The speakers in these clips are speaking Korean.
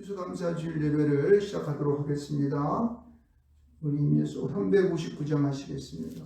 추수감사 주일 예배를 시작하도록 하겠습니다. 우리 인예수 359장 하시겠습니다.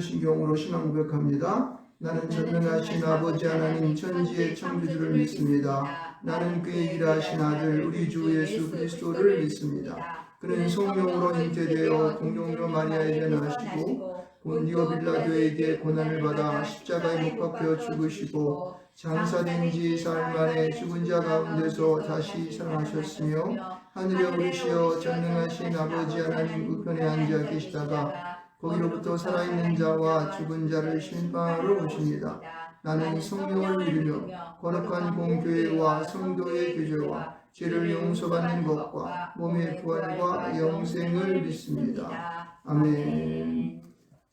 신경으로 신앙 고백합니다. 나는 전능하신 아버지 하나님 천지의 창조주를 믿습니다. 나는 그의 일하신 아들 우리 주 예수 그리스도를 믿습니다. 그는 성령으로 잉태되어 동정녀 마리아에게 나시고 본디오 빌라도에게 고난을 받아 십자가에 못 박혀 죽으시고 장사된 지 사흘 만에 죽은 자 가운데서 다시 살아나셨으며 하늘에 오르시어 전능하신 아버지 하나님 우편에 앉아 계시다가 거기로부터 살아있는 자와 죽은 자를 심판하러 오십니다. 나는 성령을 믿으며 거룩한 공교회와 성도의 교제와 죄를 용서받는 것과 몸의 부활과 영생을 믿습니다. 아멘.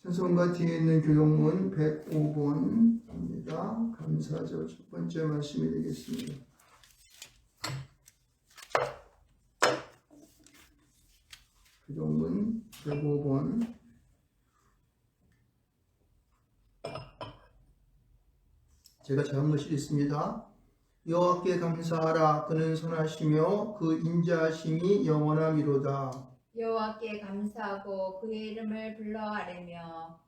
찬송가 뒤에 있는 교독문 105번입니다. 감사절 첫 번째 말씀이 되겠습니다. 교독문 105번. 제가 작은 것이 있습니다. 여호와께 감사하라. 그는 선하시며 그 인자하심이 영원함이로다. 여호와께 감사하고 그의 이름을 불러 아뢰며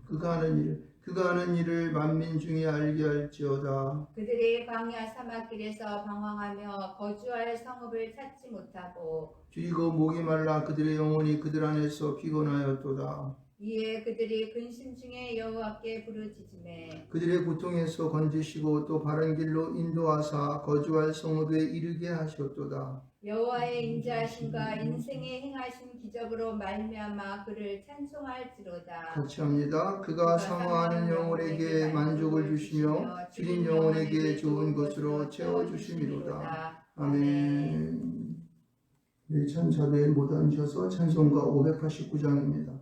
그가 하는 일을 만민 중에 알게 할지어다. 그들이 광야 사막길에서 방황하며 거주할 성읍을 찾지 못하고 줄이고 목이 말라 그들의 영혼이 그들 안에서 피곤하였도다. 이에 그들이 근심 중에 여호와께 부르짖으매 그들의 고통에서 건지시고 또 바른 길로 인도하사 거주할 성읍에 이르게 하셨도다. 여호와의 인자하심과 인생에 행하신 기적으로 말미암아 그를 찬송할지로다. 같이 합니다. 그가 사모하는 영혼에게 만족을 주시며 줄인 영혼에게 좋은 것으로 채워주심이로다. 아멘. 네, 찬사대에 못 앉아서 찬송가 589장입니다.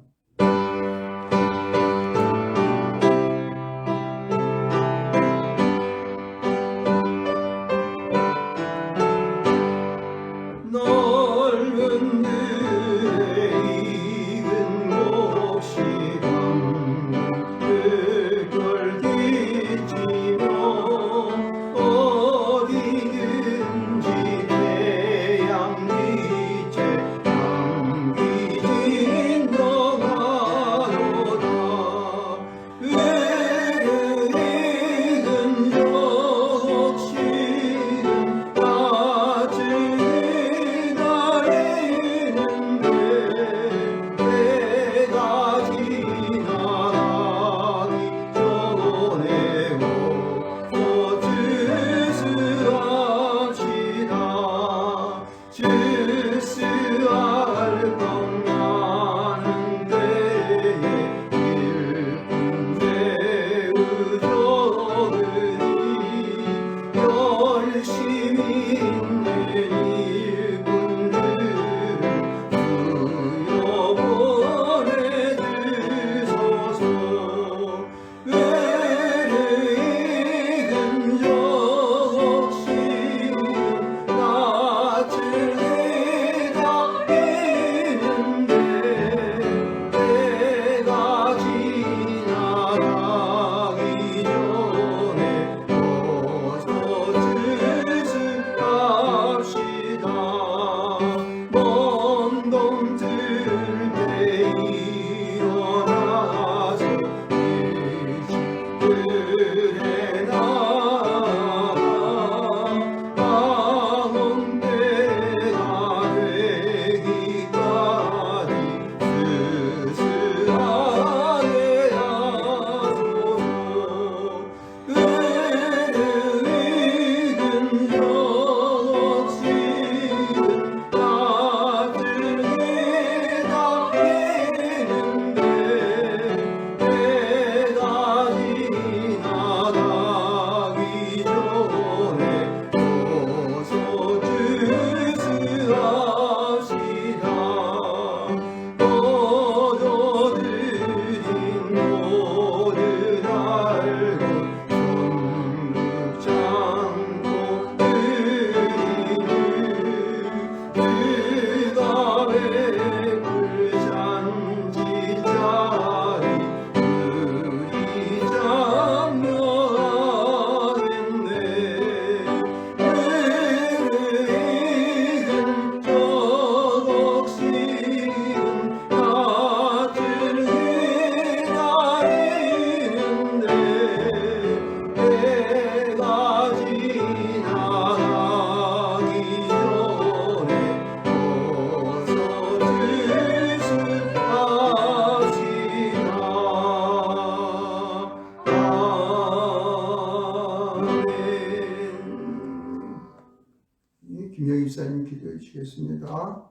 김기사님 기도해 주시겠습니다.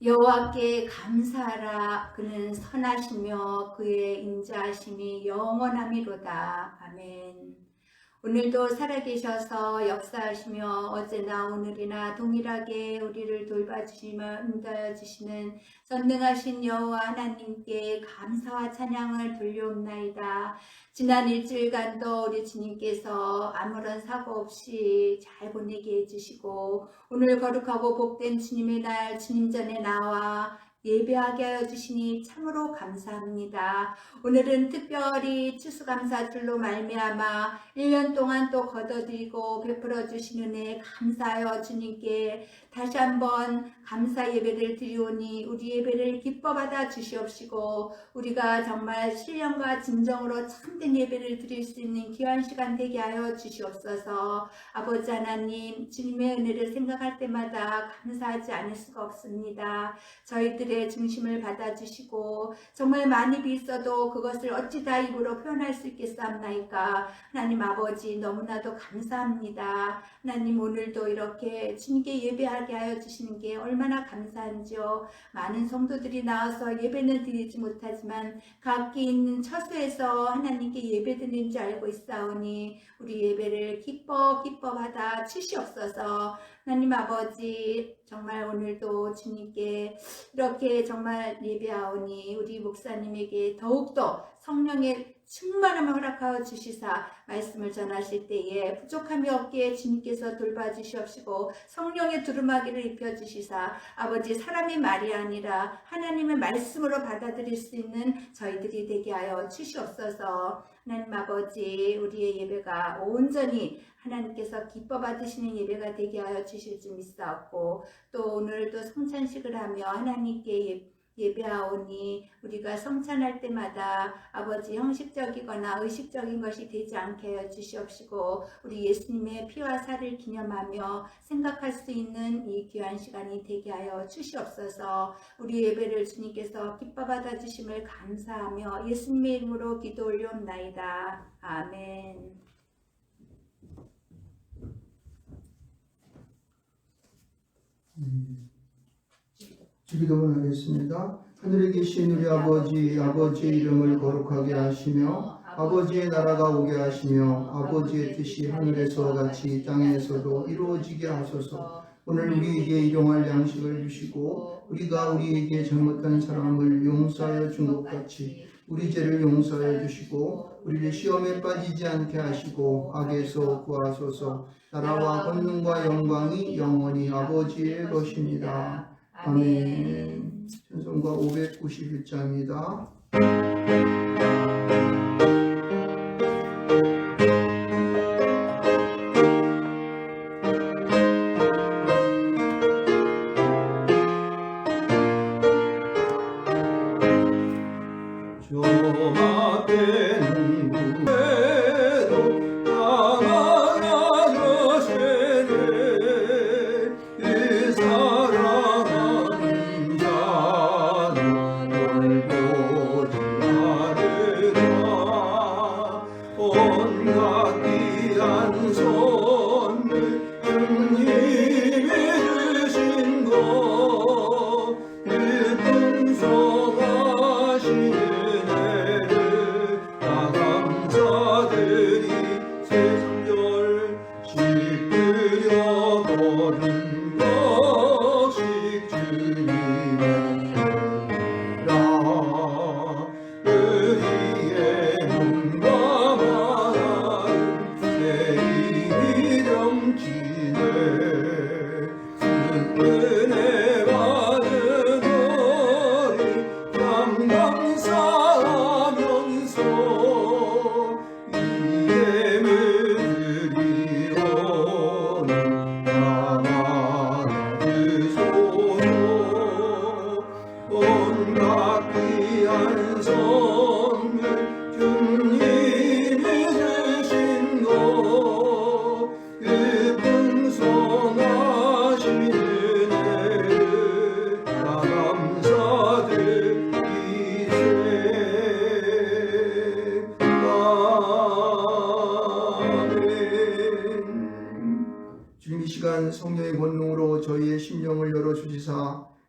여호와께 감사하라. 그는 선하시며 그의 인자하심이 영원함이로다. 아멘. 오늘도 살아계셔서 역사하시며 어제나 오늘이나 동일하게 우리를 돌봐주시며 인도하여주시는 전능하신 여호와 하나님께 감사와 찬양을 돌려옵나이다. 지난 일주일간도 우리 주님께서 아무런 사고 없이 잘 보내게 해주시고 오늘 거룩하고 복된 주님의 날 주님 전에 나와 예배하게 하여 주시니 참으로 감사합니다. 오늘은 특별히 추수감사줄로 말미암아 1년 동안 또 거둬들이고 베풀어 주신 은혜 감사하여 주님께 다시 한번 감사 예배를 드리오니 우리 예배를 기뻐 받아 주시옵시고 우리가 정말 신령과 진정으로 참된 예배를 드릴 수 있는 귀한 시간 되게 하여 주시옵소서. 아버지 하나님, 주님의 은혜를 생각할 때마다 감사하지 않을 수가 없습니다. 저희들의 중심을 받아주시고 정말 많이 빚어도 그것을 어찌 다 입으로 표현할 수 있겠사옵나이까. 하나님 아버지 너무나도 감사합니다. 하나님 오늘도 이렇게 주님께 예배하게 하여 주시는 게 얼마나 감사한지요. 많은 성도들이 나와서 예배는 드리지 못하지만 각기 있는 처소에서 하나님께 예배드리는 줄 알고 있사오니 우리 예배를 기뻐 받아 주시옵소서. 하나님 아버지 정말 오늘도 주님께 이렇게 정말 예배하오니 우리 목사님에게 더욱더 성령의 충만함을 허락하여 주시사 말씀을 전하실 때에 부족함이 없게 주님께서 돌봐주시옵시고 성령의 두루마기를 입혀주시사 아버지 사람의 말이 아니라 하나님의 말씀으로 받아들일 수 있는 저희들이 되게 하여 주시옵소서. 하나님 아버지 우리의 예배가 온전히 하나님께서 기뻐 받으시는 예배가 되게 하여 주실 줄 믿사옵고 또 오늘도 성찬식을 하며 하나님께 예배하오니 우리가 성찬할 때마다 아버지 형식적이거나 의식적인 것이 되지 않게 하여 주시옵시고 우리 예수님의 피와 살을 기념하며 생각할 수 있는 이 귀한 시간이 되게 하여 주시옵소서. 우리 예배를 주님께서 기뻐 받아 주심을 감사하며 예수님의 이름으로 기도 올려옵나이다. 아멘. 주기도문 하겠습니다. 하늘에 계신 우리 아버지의 이름을 거룩하게 하시며 아버지의 나라가 오게 하시며 아버지의 뜻이 하늘에서와 같이 땅에서도 이루어지게 하소서. 오늘 우리에게 일용할 양식을 주시고 우리가 우리에게 잘못한 사람을 용서하여 준 것 같이 우리 죄를 용서하여 주시고 우리를 시험에 빠지지 않게 하시고 악에서 구하소서. 나라와 권능과 영광이 영원히 아버지의 것입니다. 아멘. 찬송가 591장입니다.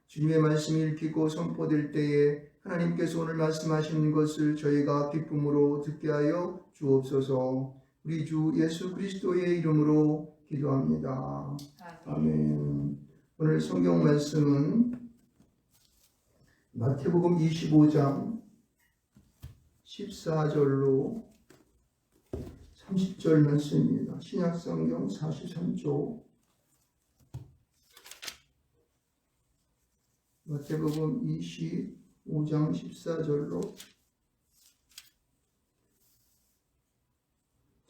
주님의 말씀이 읽히고 선포될 때에 하나님께서 오늘 말씀하시는 것을 저희가 기쁨으로 듣게 하여 주옵소서. 우리 주 예수 그리스도의 이름으로 기도합니다. 아멘. 오늘 성경 말씀은 마태복음 25장 14절로 30절 말씀입니다. 신약성경 43조 마태복음 25장 14절로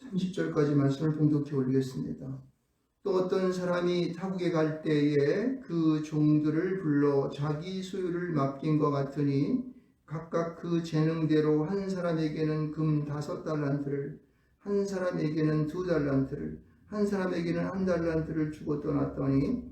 30절까지 말씀을 봉독해 올리겠습니다. 또 어떤 사람이 타국에 갈 때에 그 종들을 불러 자기 소유를 맡긴 것 같으니 각각 그 재능대로 한 사람에게는 금 5달란트를, 한 사람에게는 2달란트를, 한 사람에게는 1달란트를 주고 떠났더니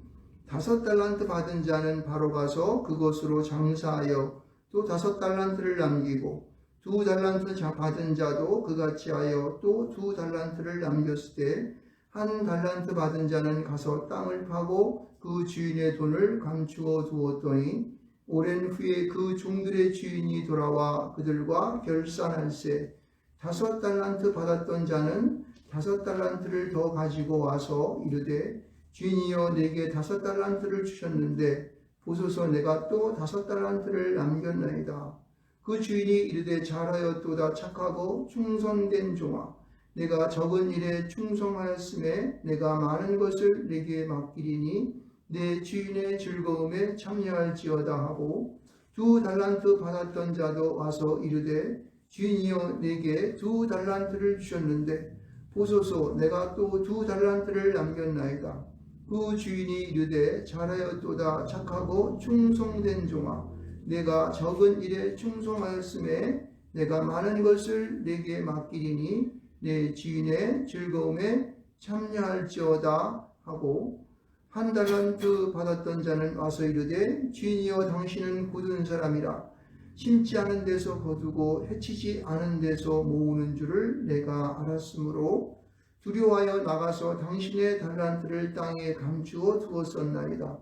5달란트 받은 자는 바로 가서 그것으로 장사하여 또 5달란트를 남기고 2달란트 받은 자도 그같이 하여 또 2달란트를 남겼을 때 1달란트 받은 자는 가서 땅을 파고 그 주인의 돈을 감추어 두었더니 오랜 후에 그 종들의 주인이 돌아와 그들과 결산할세 5달란트 받았던 자는 5달란트를 더 가지고 와서 이르되 주인이여 내게 5달란트를 주셨는데 보소서 내가 또 5달란트를 남겼나이다. 그 주인이 이르되 잘하였도다 착하고 충성된 종아 내가 적은 일에 충성하였음에 내가 많은 것을 내게 맡기리니 내 주인의 즐거움에 참여할지어다 하고 2달란트 받았던 자도 와서 이르되 주인이여 내게 2달란트를 주셨는데 보소서 내가 또 2달란트를 남겼나이다. 그 주인이 이르되 잘하였도다 착하고 충성된 종아 내가 적은 일에 충성하였음에 내가 많은 것을 내게 맡기리니 내 주인의 즐거움에 참여할지어다 하고 1달란트 받았던 자는 와서 이르되 주인이여 당신은 굳은 사람이라 심지 않은 데서 거두고 해치지 않은 데서 모으는 줄을 내가 알았으므로 두려워하여 나가서 당신의 달란트를 땅에 감추어 두었었나이다.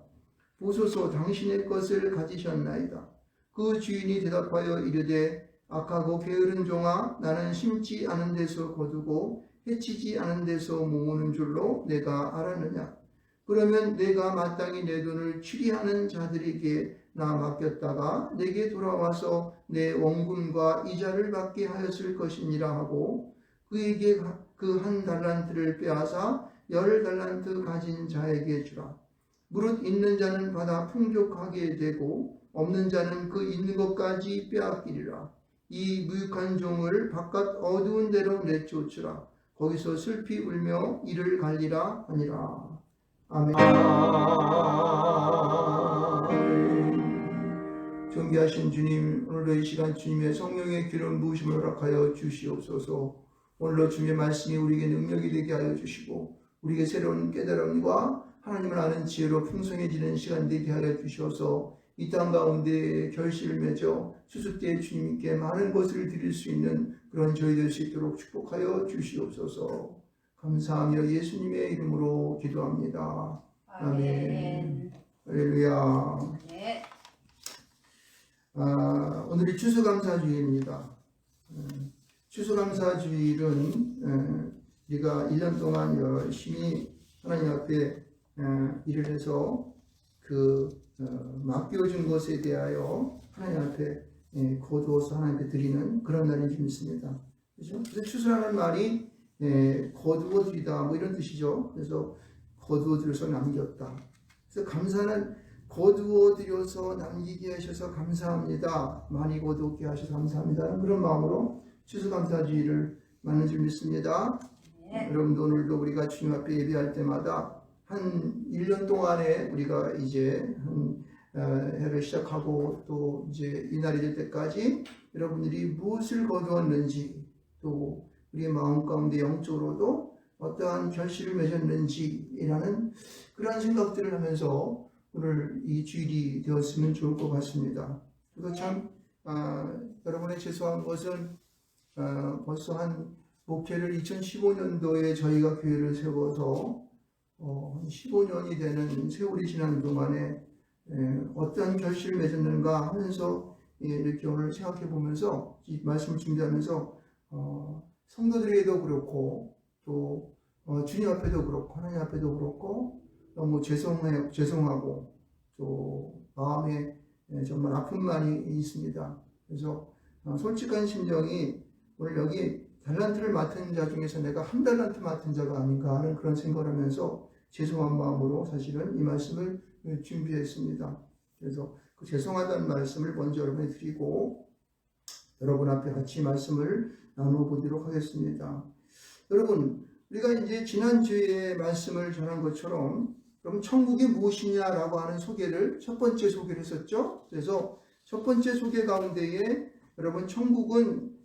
보소서 당신의 것을 가지셨나이다. 그 주인이 대답하여 이르되 악하고 게으른 종아 나는 심지 않은 데서 거두고 해치지 않은 데서 모으는 줄로 내가 알았느냐. 그러면 내가 마땅히 내 돈을 추리하는 자들에게 나 맡겼다가 내게 돌아와서 내 원금과 이자를 받게 하였을 것이니라 하고 그에게 그 1달란트를 빼앗아 10달란트 가진 자에게 주라. 무릇 있는 자는 받아 풍족하게 되고 없는 자는 그 있는 것까지 빼앗기리라. 이 무익한 종을 바깥 어두운 데로 내쫓으라. 거기서 슬피 울며 이를 갈리라 하니라. 아멘. 존귀하신 주님, 오늘도 이 시간 주님의 성령의 기름 부으심을 허락하여 주시옵소서. 오늘도 주님의 말씀이 우리에게 능력이 되게 하여 주시고 우리에게 새로운 깨달음과 하나님을 아는 지혜로 풍성해지는 시간 되게 하여 주셔서 이 땅 가운데 결실을 맺어 추수 때 주님께 많은 것을 드릴 수 있는 그런 저희 될 수 있도록 축복하여 주시옵소서. 감사하며 예수님의 이름으로 기도합니다. 아멘. 할렐루야. 네. 오늘이 추수감사주일입니다. 추수감사주일은 우리가 1년 동안 열심히 하나님 앞에 일을 해서 맡겨준 것에 대하여 하나님 앞에 거두어서 하나님께 드리는 그런 날인 줄 믿습니다. 그렇죠? 그래서 추수라는 말이 거두어 드리다 뭐 이런 뜻이죠. 그래서 거두어 들여서 남겼다. 그래서 감사는 거두어 들여서 남기게 하셔서 감사합니다. 많이 거두게 하셔서 감사합니다. 그런 마음으로 추수감사주의를 맞는 줄 믿습니다. 네. 여러분도 오늘도 우리가 주님 앞에 예배할 때마다 한 1년 동안에 우리가 이제 해를 시작하고 또 이제 이날이 될 때까지 여러분들이 무엇을 거두었는지 또 우리의 마음 가운데 영적으로도 어떠한 결실을 맺었는지라는 그러한 생각들을 하면서 오늘 이 주일이 되었으면 좋을 것 같습니다. 그리고 참 여러분의 죄송한 것은 벌써 한 목회를 2015년도에 저희가 교회를 세워서 15년이 되는 세월이 지난 동안에 어떤 결실을 맺었는가 하면서 이렇게 오늘 생각해 보면서 이 말씀을 준비하면서 성도들에게도 그렇고 또 주님 앞에도 그렇고 하나님 앞에도 그렇고 너무 죄송하고 또 마음에 정말 아픔만이 있습니다. 그래서 솔직한 심정이 오늘 여기 달란트를 맡은 자 중에서 내가 한 달란트 맡은 자가 아닌가 하는 그런 생각을 하면서 죄송한 마음으로 사실은 이 말씀을 준비했습니다. 그래서 그 죄송하다는 말씀을 먼저 여러분에 드리고 여러분 앞에 같이 말씀을 나눠보도록 하겠습니다. 여러분, 우리가 이제 지난주에 말씀을 전한 것처럼 그럼 천국이 무엇이냐라고 하는 소개를 첫 번째 소개를 했었죠. 그래서 첫 번째 소개 가운데에 여러분 천국은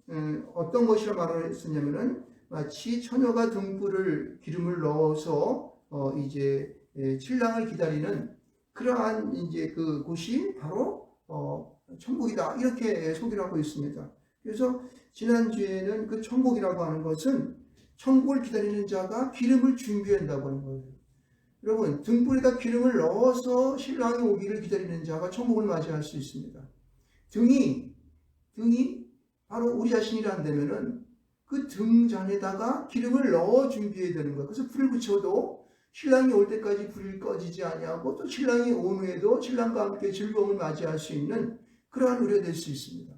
어떤 것이라 말을 했었냐면은 마치 처녀가 등불을 기름을 넣어서 이제 신랑을 기다리는 그러한 이제 그 곳이 바로 천국이다 이렇게 소개를 하고 있습니다. 그래서 지난주에는 그 천국이라고 하는 것은 천국을 기다리는 자가 기름을 준비한다고 하는 거예요. 여러분 등불에다 기름을 넣어서 신랑이 오기를 기다리는 자가 천국을 맞이할 수 있습니다. 등이 바로 우리 자신이란다면은 그 등잔에다가 기름을 넣어 준비해야 되는 거예요. 그래서 불을 붙여도 신랑이 올 때까지 불이 꺼지지 아니하고 또 신랑이 온 후에도 신랑과 함께 즐거움을 맞이할 수 있는 그러한 우리가 될 수 있습니다.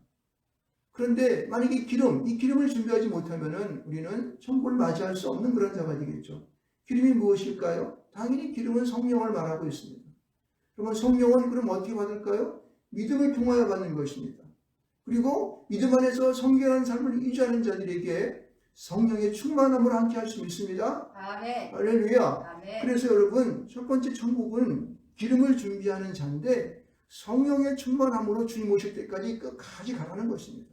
그런데 만약에 이 기름을 준비하지 못하면은 우리는 천국을 맞이할 수 없는 그런 자가 되겠죠. 기름이 무엇일까요? 당연히 기름은 성령을 말하고 있습니다. 그러면 성령은 그럼 어떻게 받을까요? 믿음을 통하여 받는 것입니다. 그리고 믿음 안에서 성결한 삶을 유지하는 자들에게 성령의 충만함을 함께 할 수 있습니다. 아멘. 할렐루야. 아멘. 그래서 여러분 첫 번째 천국은 기름을 준비하는 자인데 성령의 충만함으로 주님 오실 때까지 끝까지 가라는 것입니다.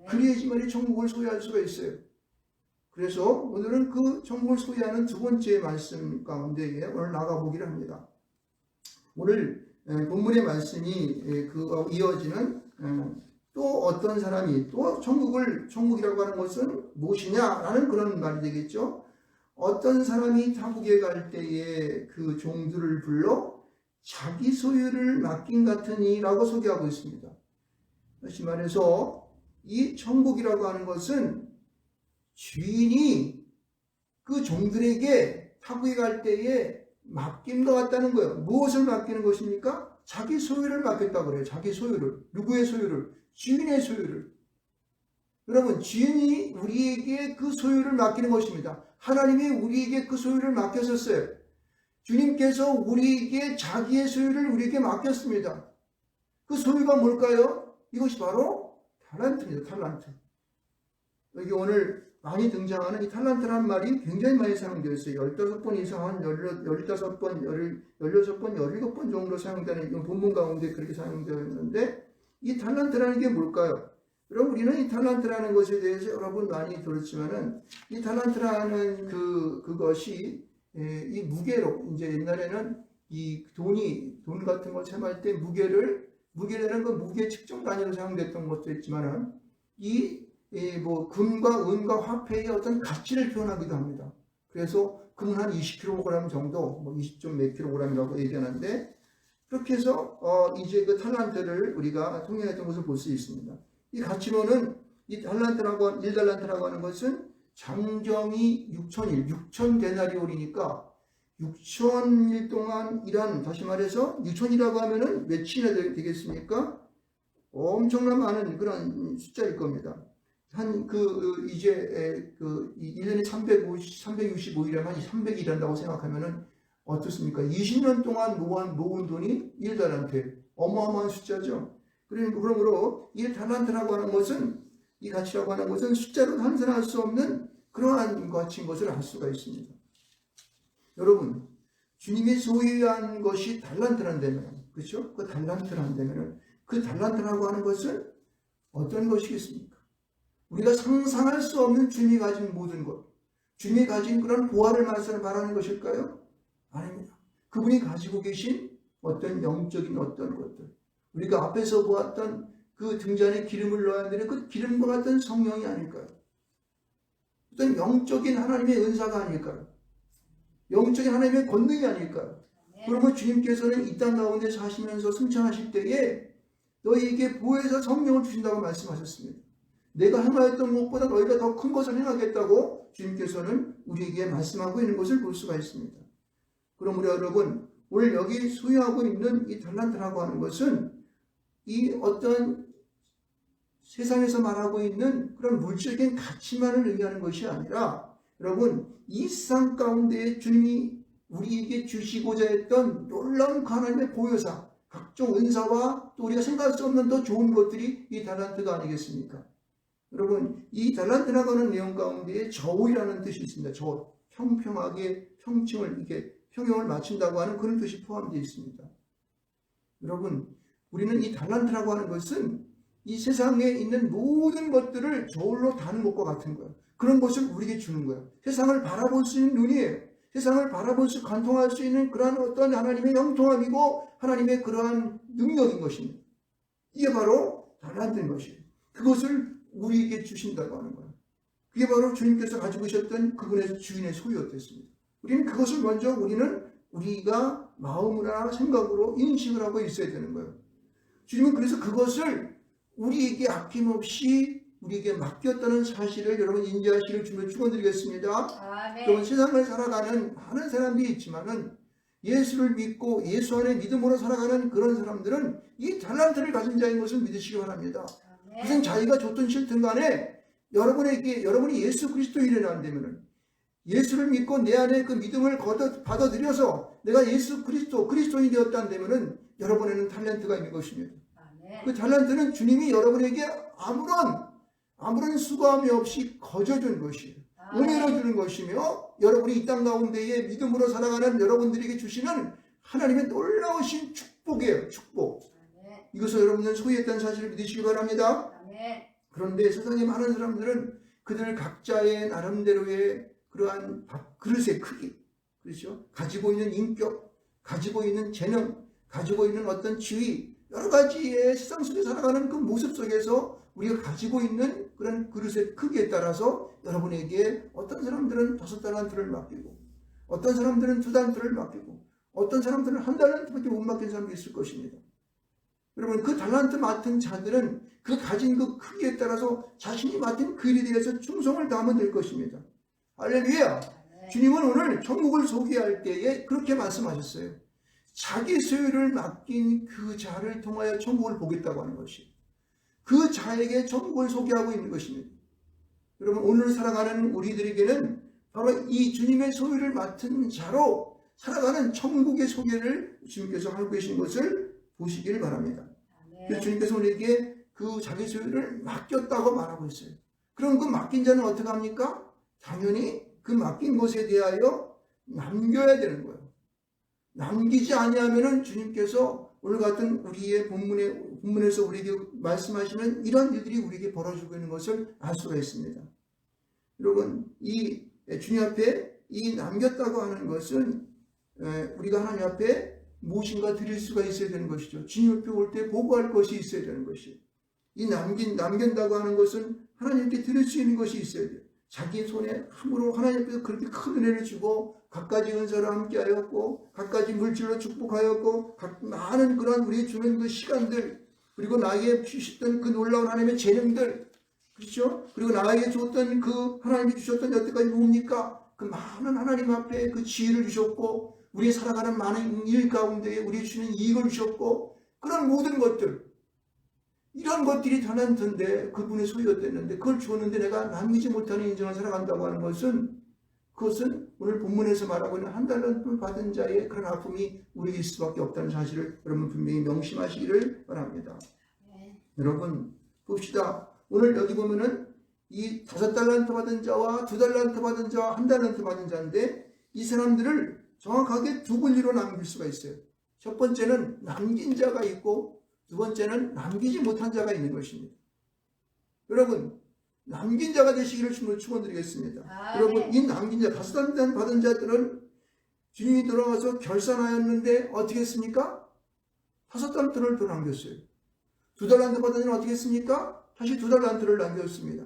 그래야지만 천국을 소유할 수가 있어요. 그래서 오늘은 그 천국을 소유하는 두 번째 말씀 가운데에 오늘 나가보기를 합니다. 오늘 본문의 말씀이 이어지는 또 어떤 사람이 또 천국이라고 하는 것은 무엇이냐라는 그런 말이 되겠죠. 어떤 사람이 천국에 갈 때에 그 종들을 불러 자기 소유를 맡긴 같으니라고 소개하고 있습니다. 다시 말해서 이 천국이라고 하는 것은 주인이 그 종들에게 천국에 갈 때에 맡긴 것 같다는 거예요. 무엇을 맡기는 것입니까? 자기 소유를 맡겼다고 그래요. 자기 소유를. 누구의 소유를? 주인의 소유를. 여러분, 주인이 우리에게 그 소유를 맡기는 것입니다. 하나님이 우리에게 그 소유를 맡겼었어요. 주님께서 우리에게 자기의 소유를 우리에게 맡겼습니다. 그 소유가 뭘까요? 이것이 바로 탈란트입니다. 탈란트. 여기 오늘 많이 등장하는 이 탈란트라는 말이 굉장히 많이 사용되어 있어요. 15번 이상 한 15번, 16번, 17번 정도 사용되는 이 본문 가운데 그렇게 사용되어 있는데 이 탈란트라는 게 뭘까요? 여러분 우리는 이 탈란트라는 것에 대해서 여러분 많이 들었지만은 이 탈란트라는 그것이 이 무게로 이제 옛날에는 이 돈 같은 걸 셈할 때 무게라는 건 무게 측정 단위로 사용됐던 것도 있지만은 뭐 금과 은과 화폐의 어떤 가치를 표현하기도 합니다. 그래서 금은 한 20kg 정도, 뭐 20점 몇 kg이라고 얘기하는데 그렇게 해서 이제 그 탈란트를 우리가 통일했던 것을 볼 수 있습니다. 이 가치로는 이 탈란트라고 1달란트라고 하는 것은 장정이 6천 데나리온이니까 6천일 동안 일한, 다시 말해서 6천이라고 하면은 몇이나 되겠습니까? 엄청난 많은 그런 숫자일 겁니다. 이제 1년에 365일이라면 한 300일 일한다고 생각하면은 어떻습니까? 20년 동안 모은 돈이 1달란트. 어마어마한 숫자죠. 그러므로 이 달란트라고 하는 것은, 이 가치라고 하는 것은 숫자로 환산할 수 없는 그러한 가치인 것을 알 수가 있습니다. 여러분, 주님이 소유한 것이 달란트란다면, 그렇죠? 그 달란트란다면, 그 달란트라고 하는 것은 어떤 것이겠습니까? 우리가 상상할 수 없는 주님이 가진 모든 것, 주님이 가진 그런 보화를 말하는 것일까요? 아닙니다. 그분이 가지고 계신 어떤 영적인 어떤 것들, 우리가 앞에서 보았던 그 등잔에 기름을 넣어야 되는 그 기름과 같은 성령이 아닐까요? 어떤 영적인 하나님의 은사가 아닐까요? 영적인 하나님의 권능이 아닐까요? 그러면 주님께서는 이 땅 가운데 사시면서 승천하실 때에 너희에게 보혜사 성령을 주신다고 말씀하셨습니다. 내가 행하였던 것보다 너희가 더 큰 것을 행하겠다고 주님께서는 우리에게 말씀하고 있는 것을 볼 수가 있습니다. 그러므로 여러분, 오늘 여기 소유하고 있는 이 달란트라고 하는 것은 이 어떤 세상에서 말하고 있는 그런 물질적인 가치만을 의미하는 것이 아니라, 여러분, 이 세상 가운데 주님이 우리에게 주시고자 했던 놀라운 하나님의 보혜사, 각종 은사와 또 우리가 생각할 수 없는 더 좋은 것들이 이 달란트가 아니겠습니까? 여러분, 이 달란트라고 하는 내용 가운데에 저울이라는 뜻이 있습니다. 저울, 평평하게 평층을 이렇게 평형을 맞춘다고 하는 그런 뜻이 포함되어 있습니다. 여러분, 우리는 이 달란트라고 하는 것은 이 세상에 있는 모든 것들을 저울로 다는 것과 같은 거예요. 그런 것을 우리에게 주는 거예요. 세상을 바라볼 수 있는 눈이에요. 세상을 바라볼 수, 관통할 수 있는 그러한 어떤 하나님의 형통함이고 하나님의 그러한 능력인 것입니다. 이게 바로 달란트인 것이에요. 그것을 우리에게 주신다고 하는 거예요. 그게 바로 주님께서 가지고 계셨던 그분의 주인의 소유였습니다. 우리는 그것을 먼저 우리가 마음으로 생각으로 인식을 하고 있어야 되는 거예요. 주님은 그래서 그것을 우리에게 아낌없이 우리에게 맡겼다는 사실을 여러분 인지하시길 주님을 축원드리겠습니다. 여러분, 세상을 살아가는 많은 사람들이 있지만은 예수를 믿고 예수 안에 믿음으로 살아가는 그런 사람들은 이 달란트를 가진 자인 것을 믿으시기 바랍니다. 무슨 자기가 좋든 싫든 간에 여러분이 예수 그리스도인이 안 되면은, 예수를 믿고 내 안에 그 믿음을 받아들여서 내가 예수 그리스도인이 되었다 되면은 여러분에는 탤런트가 있는 것입니다. 그 탤런트는 주님이 여러분에게 아무런 수고함이 없이 거저준 것이에요. 은혜로 주는 것이며, 여러분이 이 땅 가운데에 믿음으로 살아가는 여러분들에게 주시는 하나님의 놀라우신 축복이에요. 축복. 이것을 여러분은 소유했다는 사실을 믿으시기 바랍니다. 그런데 세상에 많은 사람들은 그들 각자의 나름대로의 그러한 밥그릇의 크기, 그렇죠? 가지고 있는 인격, 가지고 있는 재능, 가지고 있는 어떤 지위, 여러 가지의 세상 속에 살아가는 그 모습 속에서 우리가 가지고 있는 그런 그릇의 크기에 따라서 여러분에게 어떤 사람들은 5달란트를 맡기고, 어떤 사람들은 2달란트를 맡기고, 어떤 사람들은 1달란트밖에 못 맡긴 사람도 있을 것입니다. 여러분, 그 달란트 맡은 자들은 그 가진 그 크기에 따라서 자신이 맡은 그 일에 대해서 충성을 다하면 될 것입니다. 할렐루야! 주님은 오늘 천국을 소개할 때에 그렇게 말씀하셨어요. 자기 소유를 맡긴 그 자를 통하여 천국을 보겠다고 하는 것이, 그 자에게 천국을 소개하고 있는 것입니다. 여러분, 오늘 살아가는 우리들에게는 바로 이 주님의 소유를 맡은 자로 살아가는 천국의 소개를 주님께서 하고 계신 것을 보시기를 바랍니다. 그래서 주님께서 우리에게 그 자기 소유를 맡겼다고 말하고 있어요. 그럼 그 맡긴 자는 어떻게 합니까? 당연히 그 맡긴 것에 대하여 남겨야 되는 거예요. 남기지 아니하면은 주님께서 오늘 같은 우리의 본문에서 우리에게 말씀하시는 이런 일들이 우리에게 벌어지고 있는 것을 알 수가 있습니다. 여러분, 이 주님 앞에 이 남겼다고 하는 것은 우리가 하나님 앞에 무엇인가 드릴 수가 있어야 되는 것이죠. 주님 앞에 올 때 보고할 것이 있어야 되는 것이에요. 이 남긴다고 하는 것은 하나님께 드릴 수 있는 것이 있어야 돼요. 자기 손에 함으로 하나님께서 그렇게 큰 은혜를 주고 갖가지 은사를 함께하였고 갖가지 물질로 축복하였고 많은 그런 우리에게 주는 그 시간들, 그리고 나에게 주셨던 그 놀라운 하나님의 재능들, 그렇죠? 그리고 나에게 줬던 그 하나님이 주셨던 여태까지 뭡니까? 그 많은 하나님 앞에 그 지혜를 주셨고 우리 살아가는 많은 일 가운데 우리 주시는 이익을 주셨고, 그런 모든 것들, 이런 것들이 달란트인데 그분의 소유였댔는데 그걸 주었는데 내가 남기지 못하는 인생을 살아간다고 하는 것은, 그것은 오늘 본문에서 말하고 있는 1달란트 받은 자의 그런 아픔이 우리에게 있을 수밖에 없다는 사실을 여러분 분명히 명심하시기를 바랍니다. 여러분 봅시다. 오늘 여기 보면은 이 5달란트 받은 자와 2달란트 받은 자와 1달란트 받은 자인데, 이 사람들을 정확하게 두 분류로 남길 수가 있어요. 첫 번째는 남긴 자가 있고, 두 번째는 남기지 못한 자가 있는 것입니다. 여러분, 남긴 자가 되시기를 주님을 축원드리겠습니다. 여러분, 이 남긴 자, 5달란트 받은 자들은 주님이 돌아와서 결산하였는데 어떻게 했습니까? 5달란트를 더 남겼어요. 2달란트 받은 자는 어떻게 했습니까? 다시 2달란트를 남겼습니다.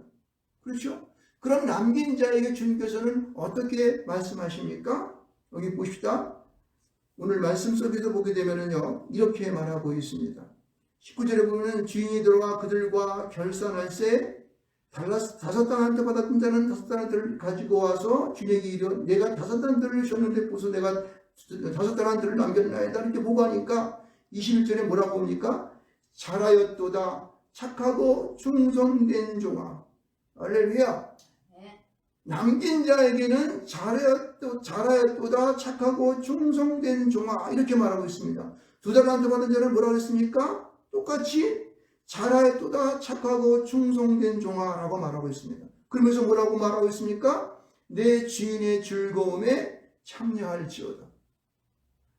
그렇죠? 그럼 남긴 자에게 주님께서는 어떻게 말씀하십니까? 여기 보십시다. 오늘 말씀 속에서 보게 되면은요, 이렇게 말하고 있습니다. 19절에 보면 주인이 들어와 그들과 결산할세 다섯 달란트 받았던 자는 다섯 달란트를 가지고 와서 주인에게 이르 내가 다섯 달란트를 줬는데 보소 내가 다섯 달란트를 남겼나이다. 이렇게 보고하니까 21절에 뭐라고 봅니까? 잘하였도다 착하고 충성된 종아. 할렐루야. 남긴 자에게는 잘하였도다 착하고 충성된 종아, 이렇게 말하고 있습니다. 두 달란트 받은 자는 뭐라고 했습니까? 똑같이 잘하였도다 착하고 충성된 종아라고 말하고 있습니다. 그러면서 뭐라고 말하고 있습니까? 내 주인의 즐거움에 참여할지어다.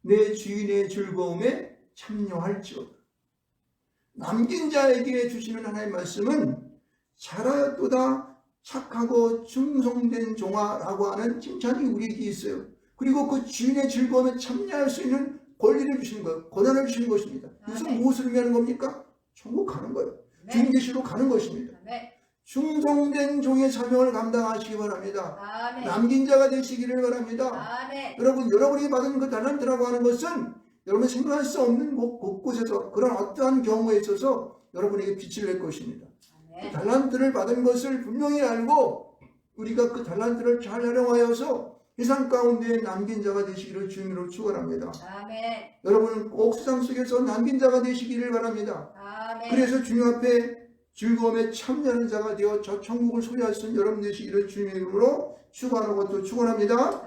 내 주인의 즐거움에 참여할지어다. 남긴 자에게 주시는 하나님의 말씀은 잘하였도다 착하고 충성된 종아라고 하는 칭찬이 우리에게 있어요. 그리고 그 주인의 즐거움에 참여할 수 있는 권리를 주시는 거예요. 권한을 주시는 것입니다. 이것은 무엇을 의미하는 겁니까? 천국 가는 거예요. 주님 계시로 가는 것입니다. 충성된 종의 사명을 감당하시기 바랍니다. 남긴 자가 되시기를 바랍니다. 여러분이 받은 그 달란트라고 하는 것은 여러분 생각할 수 없는 곳곳에서 그런 어떠한 경우에 있어서 여러분에게 빛을 낼 것입니다. 그 달란트를 받은 것을 분명히 알고 우리가 그 달란트를 잘 활용하여서 세상 가운데 남긴 자가 되시기를 주님으로 축원합니다. 여러분은 꼭 세상 속에서 남긴 자가 되시기를 바랍니다. 그래서 주님 앞에 즐거움에 참여하는 자가 되어 저 천국을 소유할 수 있는 여러분 되시기를 주님의 이름으로 축원하고 또 축원합니다.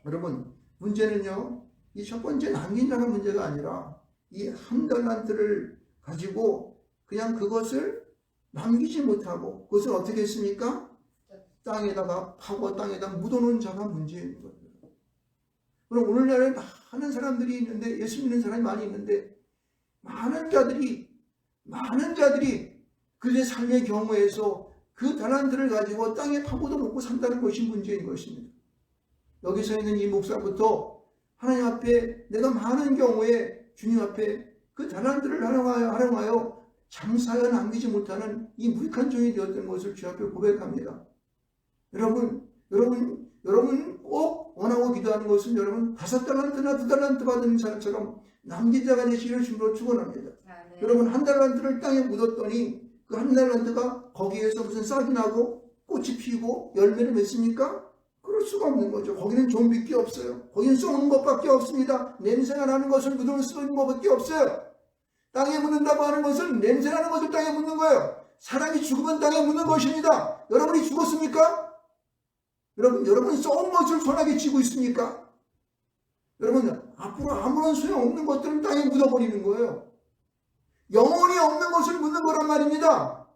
여러분, 문제는요, 이 첫 번째 남긴 자가 문제가 아니라 이 한 달란트를 가지고 그냥 그것을 남기지 못하고 그것을 어떻게 했습니까? 땅에다가 파고 땅에다 묻어놓은 자가 문제인 거예요. 그럼 오늘날에 많은 사람들이 있는데, 예수 믿는 사람이 많이 있는데, 많은 자들이 그들의 삶의 경우에서 그 달란트를 가지고 땅에 파고도 먹고 산다는 것이 문제인 것입니다. 여기서 있는 이 목사부터 하나님 앞에 내가 많은 경우에 주님 앞에 그 달란트를 활용하여 장사에 남기지 못하는 이 무익한 종이 되었던 것을 주 앞에 고백합니다. 여러분 꼭 원하고 기도하는 것은 여러분 5달란트나 2달란트 받은 사람처럼 남긴 자가 되시기를 주님으로 축원합니다. 여러분 1달란트를 땅에 묻었더니 그 1달란트가 거기에서 무슨 싹이 나고 꽃이 피고 열매를 맺습니까? 그럴 수가 없는 거죠. 거기는 좀비 게 없어요. 거기는 썩는 것밖에 없습니다. 냄새가 나는 것을 묻을 수 있는 것밖에 없어요. 땅에 묻는다고 하는 것은 냄새나는 것을 땅에 묻는 거예요. 사람이 죽으면 땅에 묻는 것입니다. 여러분이 죽었습니까? 여러분 썩은 것을 손아귀 쥐고 있습니까? 여러분 앞으로 아무런 소용없는 것들은 땅에 묻어버리는 거예요. 영혼이 없는 것을 묻는 거란 말입니다.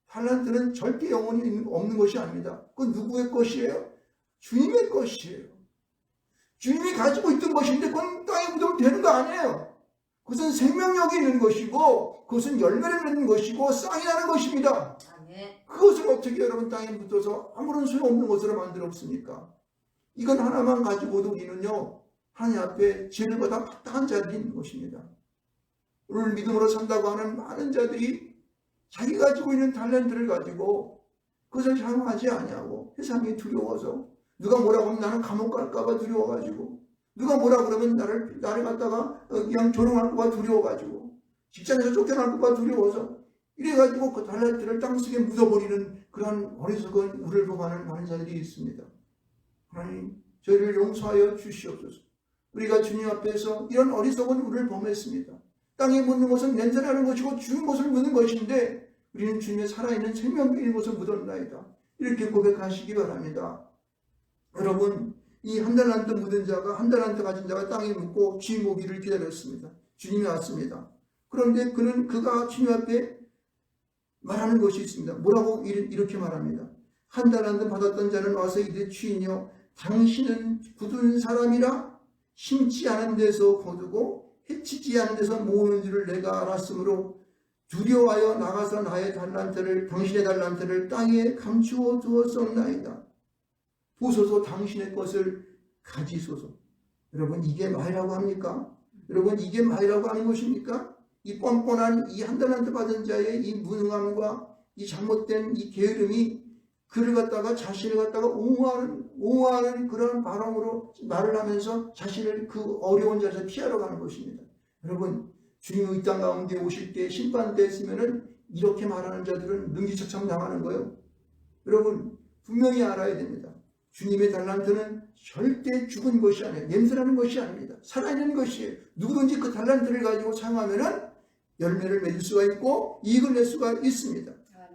달란트는 절대 영혼이 없는 것이 아닙니다. 그건 누구의 것이에요? 주님의 것이에요. 주님이 가지고 있던 것인데 그건 땅에 묻으면 되는 거 아니에요. 그것은 생명력이 있는 것이고 그것은 열매를 맺는 것이고 쌍이 나는 것입니다. 그것을 어떻게 여러분 땅에 묻어서 아무런 소용없는 것으로 만들었습니까? 이건 하나만 가지고도 우리는요 하나님 앞에 죄를 받아 마땅한 자들이 있는 것입니다. 오늘 믿음으로 산다고 하는 많은 자들이 자기 가지고 있는 달란트를 가지고 그것을 사용하지 아니하고 세상이 두려워서 누가 뭐라고 하면 나는 감옥 갈까봐 두려워가지고 누가 뭐라 그러면 나를 갖다가 그냥 조롱할까봐 두려워가지고 직장에서 쫓겨날까봐 두려워서 이래가지고 그 달란트를 땅속에 묻어버리는 그런 어리석은 우를 범하는 많은 자들이 있습니다. 하나님 저희를 용서하여 주시옵소서. 우리가 주님 앞에서 이런 어리석은 우를 범했습니다. 땅에 묻는 것은 냄새나는 것이고 죽은 것을 묻는 것인데 우리는 주님의 살아있는 생명적인 것을 묻었나이다. 이렇게 고백하시기 바랍니다. 여러분 이 1달란트 묻은 자가 1달란트 가진 자가 땅에 묻고 주님 오기를 기다렸습니다. 주님이 왔습니다. 그런데 그가 주님 앞에 말하는 것이 있습니다. 뭐라고 이렇게 말합니다. 1달란트 받았던 자는 와서 이르되 주인이여 당신은 굳은 사람이라 심지 않은 데서 거두고 해치지 않은 데서 모으는 줄을 내가 알았으므로 두려워하여 나가서 나의 달란트를 당신의 달란트를 땅에 감추어 두었었나이다. 보소서 당신의 것을 가지소서. 여러분 이게 말이라고 합니까? 여러분 이게 말이라고 하는 것입니까? 이 뻔뻔한 이 1달란트 받은 자의 이 무능함과 이 잘못된 이 게으름이 그를 갖다가 자신을 갖다가 옹호하는 그런 발언으로 말을 하면서 자신을 그 어려운 자리에서 피하러 가는 것입니다. 여러분, 주님이 이 땅 가운데 오실 때 심판대 있으면은 이렇게 말하는 자들은 능지처참 당하는 거예요. 여러분, 분명히 알아야 됩니다. 주님의 달란트는 절대 죽은 것이 아니에요. 냄새나는 것이 아닙니다. 살아있는 것이에요. 누구든지 그 달란트를 가지고 사용하면은 열매를 맺을 수가 있고 이익을 낼 수가 있습니다.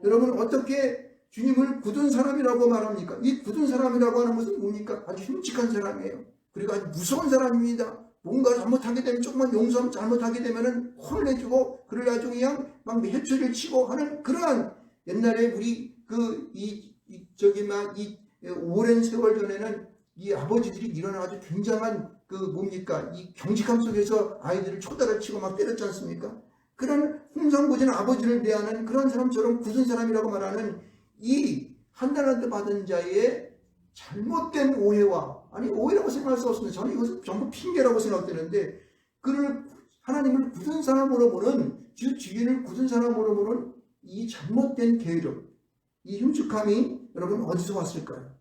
여러분, 어떻게 주님을 굳은 사람이라고 말합니까? 이 굳은 사람이라고 하는 것은 뭡니까? 아주 흉측한 사람이에요. 그리고 아주 무서운 사람입니다. 뭔가 잘못하게 되면, 조금만 용서하면 잘못하게 되면은 혼을 내주고 그를 아주 그냥 막 해초리를 치고 하는 그러한, 옛날에 우리 오랜 세월 전에는 이 아버지들이 이런 아주 굉장한 이 경직함 속에서 아이들을 초다를 치고 막 때렸지 않습니까? 그런 홍상고진 아버지를 대하는 그런 사람처럼 굳은 사람이라고 말하는 이 한 달란트 받은 자의 잘못된 오해와, 아니 오해라고 생각할 수 없습니다. 저는 이것은 전부 핑계라고 생각되는데, 그를 하나님을 굳은 사람으로 보는, 주인을 굳은 사람으로 보는 이 잘못된 게으름, 이 흉측함이 여러분 어디서 왔을까요?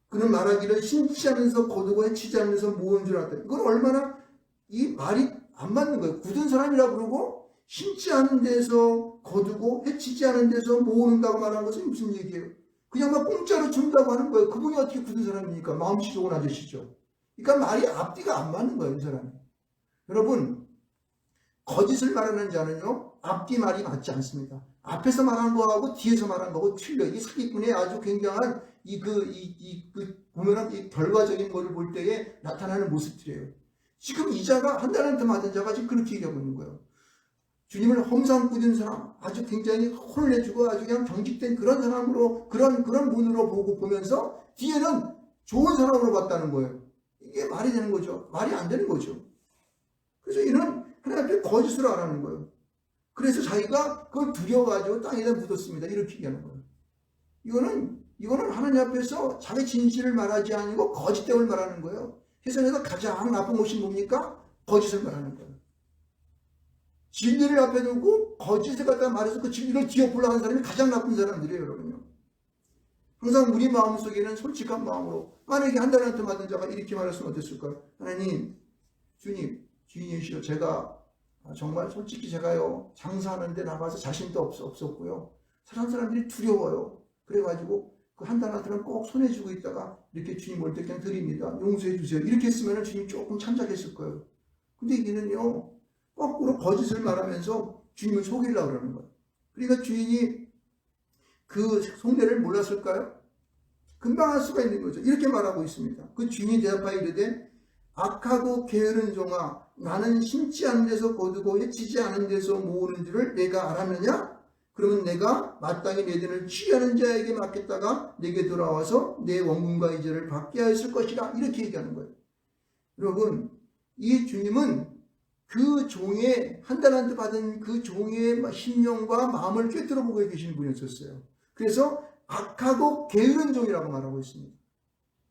그는 말하기를 신지 않으면서 거두고 해치지 않으면서 모은 줄 알았다. 이건 얼마나 이 말이 안 맞는 거예요. 굳은 사람이라고 그러고 신지 않은 데서 거두고 해치지 않은 데서 모은다고 말하는 것은 무슨 얘기예요? 그냥 막 공짜로 준다고 하는 거예요. 그분이 어떻게 굳은 사람입니까? 마음씨 좋은 아저씨죠. 그러니까 말이 앞뒤가 안 맞는 거예요, 이 사람이. 여러분, 거짓을 말하는 자는요, 앞뒤 말이 맞지 않습니다. 앞에서 말한 거하고 뒤에서 말한 거하고 틀려. 이 사기꾼의 아주 굉장한 보면은 이 결과적인 거를 볼 때에 나타나는 모습들이에요. 지금 이 자가 한 달란트 맞은 자가 지금 그렇게 얘기하고 있는 거예요. 주님을 험상 꾸준 사람, 아주 굉장히 혼을 내주고 아주 그냥 경직된 그런 사람으로, 그런 분으로 보면서 뒤에는 좋은 사람으로 봤다는 거예요. 이게 말이 되는 거죠. 말이 안 되는 거죠. 그래서 이는 하나님 앞에 거짓으로 하라는 거예요. 그래서 자기가 그걸 두려워가지고 땅에다 묻었습니다. 이렇게 얘기하는 거예요. 이거는 하나님 앞에서 자기 진실을 말하지 아니고 거짓됨을 말하는 거예요. 세상에서 가장 나쁜 것이 뭡니까? 거짓을 말하는 거예요. 진리를 앞에 두고 거짓을 갖다 말해서 그 진리를 뒤엎으려 하는 사람이 가장 나쁜 사람들이에요, 여러분요. 항상 우리 마음속에는 솔직한 마음으로, 만약에 한 달란트 받은 자가 이렇게 말했으면 어땠을까요? 하나님, 주님, 주인이시여, 제가 정말 솔직히 제가요, 장사하는데 나가서 자신도 없었고요. 사람들이 두려워요. 그래가지고 그 한 달란트는 꼭 손에 쥐고 있다가 이렇게 주님 올 때 그냥 드립니다. 용서해 주세요. 이렇게 했으면 주님 조금 참작했을 거예요. 근데 이게는요, 거꾸로 거짓을 말하면서 주님을 속이려고 그러는 거예요. 그러니까 주인이 그 속내를 몰랐을까요? 금방 할 수가 있는 거죠. 이렇게 말하고 있습니다. 그 주인이 대답하여 이르되 악하고 게으른 종아, 나는 심지 않은 데서 거두고 해치지 않은 데서 모으는 줄을 내가 알았느냐? 그러면 내가 마땅히 내 돈을 취하는 자에게 맡겼다가 내게 돌아와서 내 원금과 이자를 받게 하였을 것이라. 이렇게 얘기하는 거예요. 여러분, 이 주님은 그 종의, 한 달란트 받은 그 종의 심령과 마음을 꿰뚫어 보고 계시는 분이었어요. 그래서 악하고 게으른 종이라고 말하고 있습니다.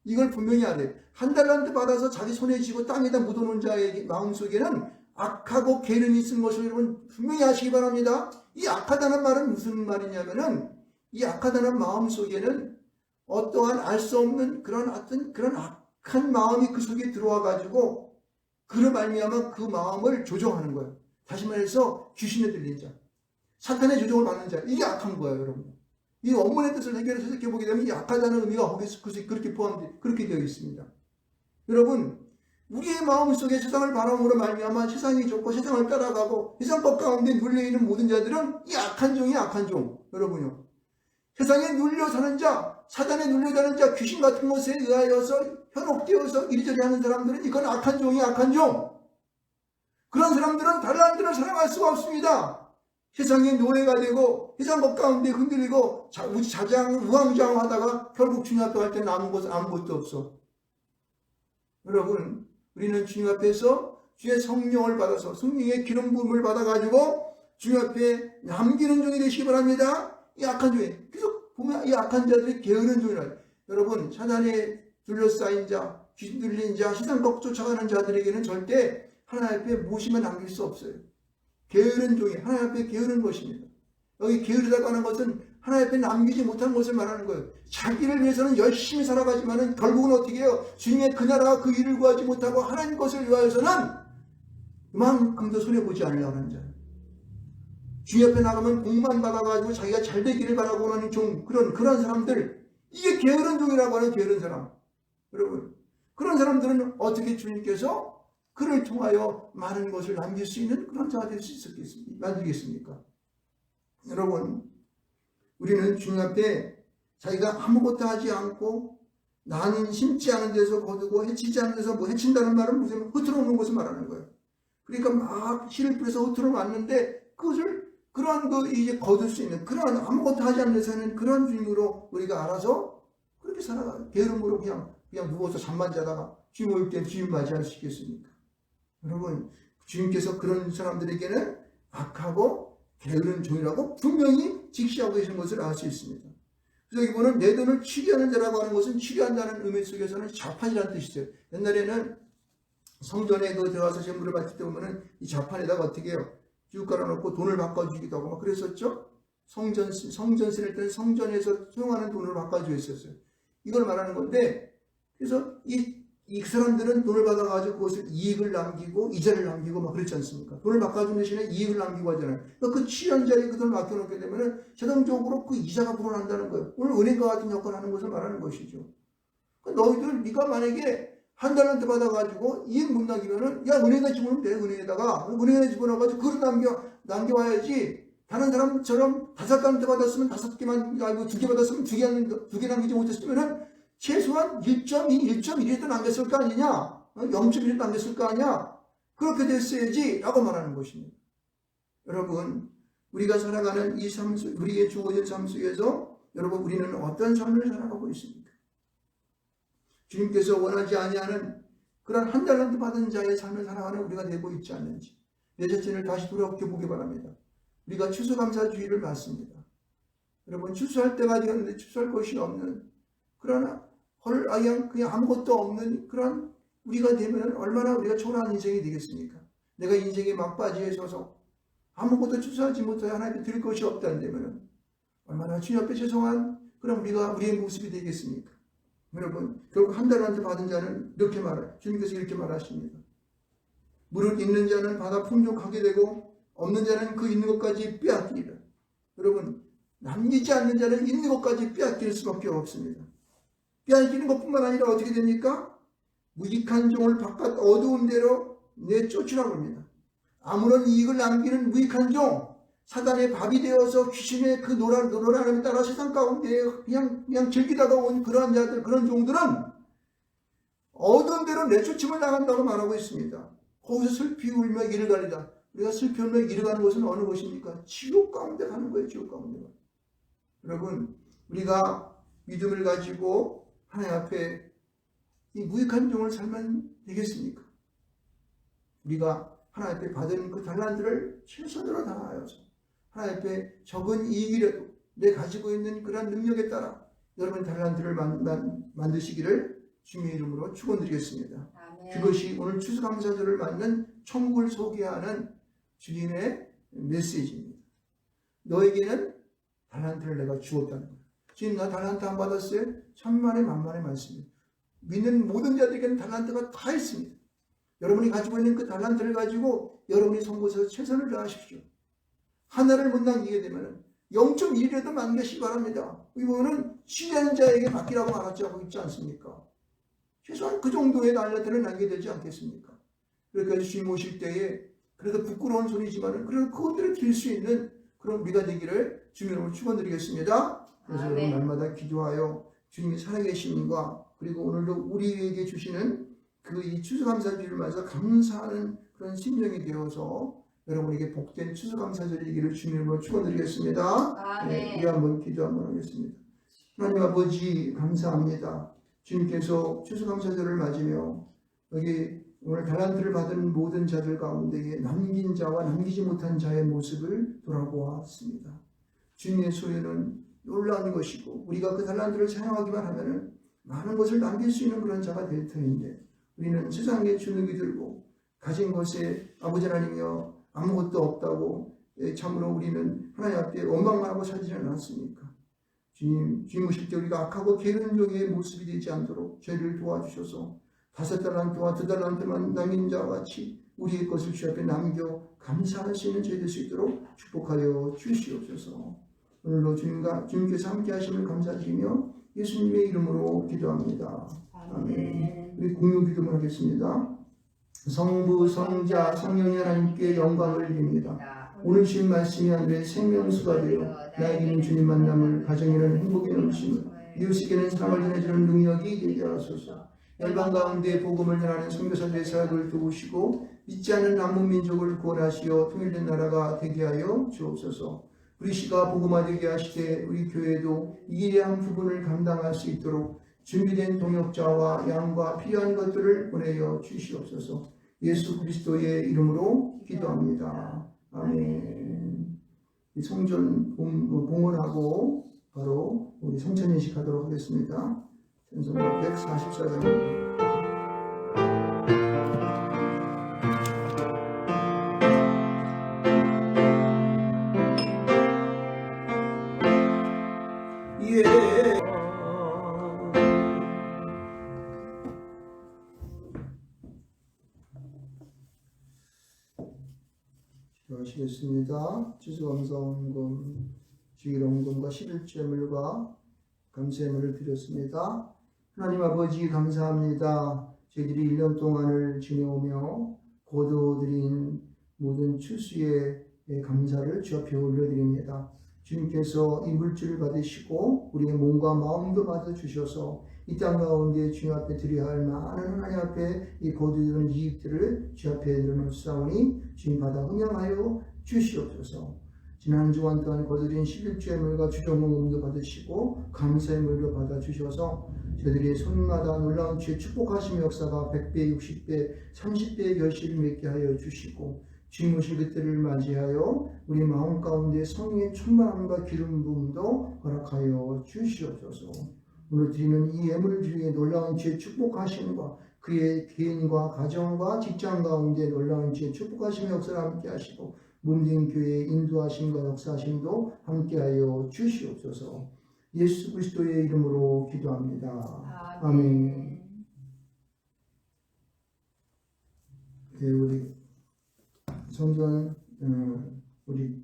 이걸 분명히 알아요. 한 달란트 받아서 자기 손에 쥐고 땅에다 묻어놓은 자의 마음속에는 악하고 게으름이 있는 것을 여러분 분명히 아시기 바랍니다. 이 악하다는 말은 무슨 말이냐면은, 이 악하다는 마음속에는 어떠한 알 수 없는 그런 악한 마음이 그 속에 들어와 가지고 그로 말미암아 그 마음을 조종하는 거예요. 다시 말해서 귀신에 들린 자, 사탄의 조종을 받는 자, 이게 악한 거예요, 여러분. 이 원문의 뜻을 해결해서 해석해보게 되면 이 악하다는 의미가 거기서 그렇게 되어 있습니다. 여러분, 우리의 마음속에 세상을 바람으로 말미암아 세상이 좋고 세상을 따라가고 세상 법 가운데 눌려있는 모든 자들은 이 악한 종이 악한 종. 여러분요, 세상에 눌려 사는 자, 사단에 눌려 사는 자, 귀신 같은 것에 의하여서 현혹되어서 이리저리 하는 사람들은 이건 악한 종이 악한 종. 그런 사람들은 달란트를 사랑할 수가 없습니다. 세상의 노예가 되고 세상 것 가운데 흔들리고 우왕좌왕하다가 결국 주님 앞에 갈 때는 아무것도 없어. 여러분, 우리는 주님 앞에서 주의 성령을 받아서 성령의 기름 부음을 받아가지고 주님 앞에 남기는 종이 되시기 바랍니다. 이 악한 종이. 그래서 보면 이 악한 자들이 게으른 종이라. 여러분, 사단에 둘러싸인 자, 귀신 들린 자, 세상법 쫓아가는 자들에게는 절대 하나님 앞에 무엇이면 남길 수 없어요. 게으른 종이 하나님 앞에 게으른 것입니다. 여기 게으르다고 하는 것은 하나님 앞에 남기지 못한 것을 말하는 거예요. 자기를 위해서는 열심히 살아가지만은 결국은 어떻게 해요? 주님의 그 나라와 그 일을 구하지 못하고 하나님 것을 위하여서는 그만큼도 손해보지 않으려고 하는 자예요. 주님 앞에 나가면 공만 받아가지고 자기가 잘 되기를 바라고 하는 종, 그런 사람들, 이게 게으른 종이라고 하는 게으른 사람. 여러분, 그런 사람들은 어떻게 주님께서 그를 통하여 많은 것을 남길 수 있는 그런 자가 될 수 만들겠습니까? 여러분, 우리는 주님 앞에 자기가 아무것도 하지 않고 나는 심지 않은 데서 거두고 해치지 않은 데서 뭐 해친다는 말은 무슨 흐트러 놓는 것을 말하는 거예요. 그러니까 막 씨를 뿌려서 흐트러 놨는데 그것을 이제 거둘 수 있는 그런 아무것도 하지 않는 데서는 그런 주님으로 우리가 알아서 그렇게 살아가요. 게으름으로 그냥 누워서 잠만 자다가 주님 올 때 주님 맞이할 수 있겠습니까? 여러분, 주님께서 그런 사람들에게는 악하고 게으른 종이라고 분명히 직시하고 계신 것을 알 수 있습니다. 그래서 여기 보면 내 돈을 취리하는 자라고 하는 것은 취리한다는 의미 속에서는 자판이라는 뜻이죠. 옛날에는 성전에 들어가서 제물을 바칠 때 보면은 이 자판에다가 어떻게 해요? 쭉 깔아놓고 돈을 바꿔주기도 하고 막 그랬었죠? 성전신을 때는 성전에서 소용하는 돈을 바꿔주고 있었어요. 이걸 말하는 건데, 그래서 이 사람들은 돈을 받아가지고 그것을 이익을 남기고 이자를 남기고 막 그랬지 않습니까? 돈을 바꿔준 대신에 이익을 남기고 하잖아요. 그러니까 그 취한 자리에 그 돈을 맡겨놓게 되면은 자동적으로 그 이자가 불어난다는 거예요. 오늘 은행과 같은 역할을 하는 것을 말하는 것이죠. 그러니까 네가 만약에 한 달한테 받아가지고 이익 못 남기면은 야 은행에 집어넣으면 돼. 은행에 집어넣어가지고 그걸 남겨와야지. 다른 사람처럼 5달한테 받았으면 5개만 아니고 2개 받았으면 2개 남기지 못했으면은 최소한 1.2, 1.1이라도 남겼을 거 아니냐? 0.1도 남겼을 거 아니야? 그렇게 됐어야지 라고 말하는 것입니다. 여러분, 우리가 살아가는 이 삶, 우리의 주어진 삶 속에서 여러분 우리는 어떤 삶을 살아가고 있습니까? 주님께서 원하지 아니하는 그런 한 달란트 받은 자의 삶을 살아가는 우리가 되고 있지 않는지 내 자신을 다시 돌아보게 바랍니다. 우리가 추수감사주의를 맞습니다. 여러분, 추수할 때가 되었는데 추수할 것이 없는 그러나 그냥 아무것도 없는 그런 우리가 되면 얼마나 우리가 초라한 인생이 되겠습니까? 내가 인생의 막바지에 서서 아무것도 추수하지 못하여 하나님께 드릴 것이 없다면 얼마나 주님 앞에 죄송한 그런 우리의 모습이 되겠습니까? 여러분, 결국 한 달한테 받은 자는 주님께서 이렇게 말하십니다. 무릇 있는 자는 받아 풍족하게 되고 없는 자는 그 있는 것까지 빼앗기리라. 여러분, 남기지 않는 자는 있는 것까지 빼앗길 수밖에 없습니다. 빼앗기는 것뿐만 아니라 어떻게 됩니까? 무익한 종을 바깥 어두운 데로 내쫓으라고 합니다. 아무런 이익을 남기는 무익한 종, 사단의 밥이 되어서 귀신의 그 노란함에 따라 세상 가운데 그냥 즐기다가 온 그런 자들, 그런 종들은 어두운 데로 내쫓음을 나간다고 말하고 있습니다. 거기서 슬피 울며 이를 가리다. 우리가 슬피 울며 이를 가는 곳은 어느 곳입니까? 지옥 가운데 가는 거예요. 지옥 가운데. 여러분, 우리가 믿음을 가지고 하나님 앞에 이 무익한 종을 살면 되겠습니까? 우리가 하나님 앞에 받은 그 달란트를 최선으로 다하여서 하나님 앞에 적은 이익이라도 내 가지고 있는 그런 능력에 따라 여러분 달란트를 만드시기를 주님의 이름으로 축원드리겠습니다. 그것이 오늘 추수감사절을 맞는 천국을 소개하는 주님의 메시지입니다. 너에게는 달란트를 내가 주었다는 거예요. 주님, 나 달란트 안 받았어요? 천만의 만만의 말씀입니다. 믿는 모든 자들에게는 달란트가 다 있습니다. 여러분이 가지고 있는 그 달란트를 가지고 여러분이 선곳에서 최선을 다하십시오. 하나를 못 남기게 되면 0.1이라도 남기시기 바랍니다. 이거는 신뢰하는 자에게 맡기라고 말하지 않고 있지 않습니까? 최소한 그 정도의 달란트를 남기게 되지 않겠습니까? 그러니까 주님 오실 때에 그래도 부끄러운 소리지만 그래도 그것들을 드릴 수 있는 그런 우리가 되기를 주님으로 축원드리겠습니다. 그래서 여러분 날마다 기도하여 주님이 살아계심과 그리고 오늘도 우리에게 주시는 그 이 추수감사주의를 맞아 감사하는 그런 심령이 되어서 여러분에게 복된 추수감사절이기를 주님으로 축원드리겠습니다. 네, 우리 한번 기도 한번 하겠습니다. 하나님 아버지 감사합니다. 주님께서 추수감사절을 맞으며 여기 오늘 달란트를 받은 모든 자들 가운데에 남긴 자와 남기지 못한 자의 모습을 돌아보았습니다. 주님의 소유는 놀라운 것이고 우리가 그 달란트를 사용하기만 하면 많은 것을 남길 수 있는 그런 자가 될 터인데 우리는 세상에 주눅이 들고 가진 것에 아버지 하나님이여 아무것도 없다고 참으로 우리는 하나님 앞에 원망만 하고 살지는 않았습니까? 주님 오실 때 우리가 악하고 게으른 종의 모습이 되지 않도록 저희를 도와주셔서 5달란트와 2달란트만 남긴 자와 같이 우리의 것을 주 앞에 남겨 감사할 수 있는 저희 될 수 있도록 축복하여 주시옵소서. 오늘도 주님께서 함께 하심을 감사드리며 예수님의 이름으로 기도합니다. 아멘. 우리 공유 기도를 하겠습니다. 성부, 성자, 성령이 하나님께 영광을 드립니다. 오늘 주신 말씀이 하늘의 생명수가 되어 나에게는 주님 만남을, 가정에는 행복의 넘침을, 이웃에게는 사랑을 전해주는 능력이 되게 하소서. 열방 가운데 복음을 전하는 선교사들의 사역을 도우시고 믿지 않는 남문 민족을 구원하시어 통일된 나라가 되게 하여 주옵소서. 우리 시가 복음화되게 하시되 우리 교회도 이 일의 한 부분을 감당할 수 있도록 준비된 동역자와 양과 필요한 것들을 보내어 주시옵소서. 예수 그리스도의 이름으로 기도합니다. 아멘. 성전 봉헌하고 바로 우리 성찬인식 하도록 하겠습니다. 찬송가 144장. 기도하시겠습니다. 추수감사원금, 주일원금과 11제물과 감사의물을 드렸습니다. 하나님 아버지 감사합니다. 저희들이 1년 동안을 지내오며 거두어드린 모든 추수의 감사를 주 앞에 올려드립니다. 주님께서 이 물질을 받으시고 우리의 몸과 마음도 받아주셔서 이 땅 가운데 주님 앞에 드려야 할 많은 하나님 앞에 이 거두어드린 이익들을 주 앞에 내려놓사오니 주님 받아 흥양하여 주시옵소서. 지난 한 주간 동안 거두어드린 11주의 물과 주정금도 받으시고 감사의 물도 받아주셔서 저희들이 손마다 놀라운 주의 축복하심 역사가 100배, 60배, 30배의 결실을 맺게 하여 주시고 주님 오실 그때를 맞이하여 우리 마음 가운데 성령의 충만함과 기름 부음도 허락하여 주시옵소서. 오늘 드리는 이 예물 중에 놀라운 주의 축복하심과 그의 개인과 가정과 직장 가운데 놀라운 주의 축복하심의 역사를 함께 하시고 문진 교회의 인도하심과 역사하심도 함께하여 주시옵소서. 예수 그리스도의 이름으로 기도합니다. 아멘. 네, 우리 성전 우리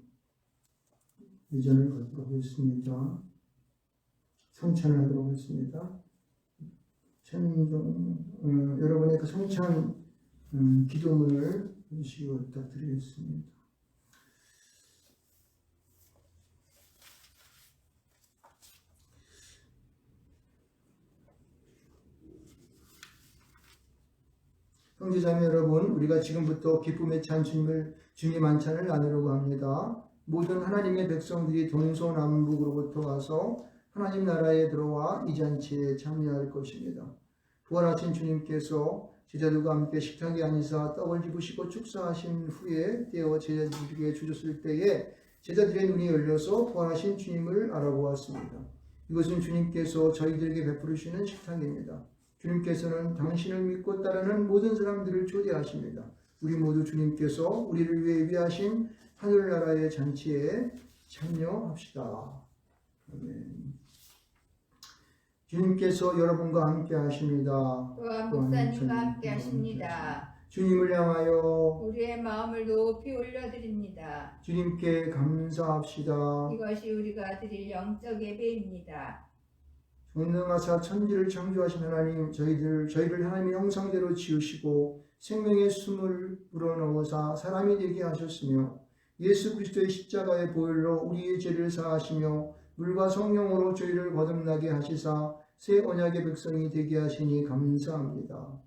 예전을 갖도록 하겠습니다. 성찬을 하도록 하겠습니다. 여러분의 그 성찬 기도문을 주시기 부탁드리겠습니다. 형제자매 여러분, 우리가 지금부터 기쁨의 찬 주님 만찬을 나누려고 합니다. 모든 하나님의 백성들이 동서남북으로부터 와서 하나님 나라에 들어와 이 잔치에 참여할 것입니다. 부활하신 주님께서 제자들과 함께 식탁에 앉으사 떡을 집으시고 축사하신 후에 떼어 제자들에게 주셨을 때에 제자들의 눈이 열려서 부활하신 주님을 알아보았습니다. 이것은 주님께서 저희들에게 베푸시는 식탁입니다. 주님께서는 당신을 믿고 따르는 모든 사람들을 초대하십니다. 우리 모두 주님께서 우리를 위해 위하신 하늘나라의 잔치에 참여합시다. 아멘. 주님께서 여러분과 함께 하십니다. 또한 목사님과 함께 하십니다. 주님을 향하여 우리의 마음을 높이 올려드립니다. 주님께 감사합시다. 이것이 우리가 드릴 영적 예배입니다. 전능하사 천지를 창조하신 하나님, 저희를 하나님의 형상대로 지으시고 생명의 숨을 불어넣으사 사람이 되게 하셨으며 예수 그리스도의 십자가의 보혈로 우리의 죄를 사하시며 물과 성령으로 저희를 거듭나게 하시사 새 언약의 백성이 되게 하시니 감사합니다.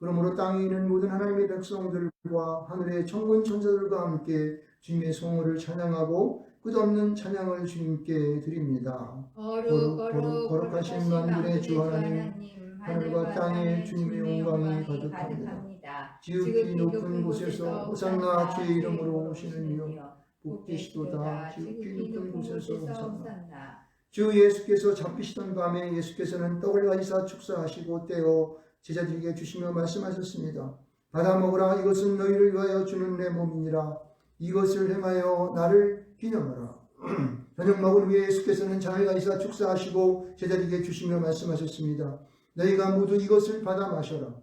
그러므로 땅에 있는 모든 하나님의 백성들과 하늘의 천군 천사들과 함께 주님의 성호를 찬양하고 끝없는 찬양을 주님께 드립니다. 거룩하신 만군의 주 하나님, 하늘과 땅에 주님의 영광이 가득합니다. 지극히 높은 곳에서 호산나 주의 이름으로 오시는 이여 복되시도다. 지극히 높은 곳에서 호산나. 주 예수께서 잡히시던 밤에 예수께서는 떡을 가지사 축사하시고 떼어 제자들에게 주시며 말씀하셨습니다. 받아 먹으라. 이것은 너희를 위하여 주는 내 몸이니라. 이것을 행하여 나를 기념하라. 저녁 먹은 후에 예수께서는 잔을 가지사 축사하시고 제자에게 주시며 말씀하셨습니다. 너희가 모두 이것을 받아 마셔라.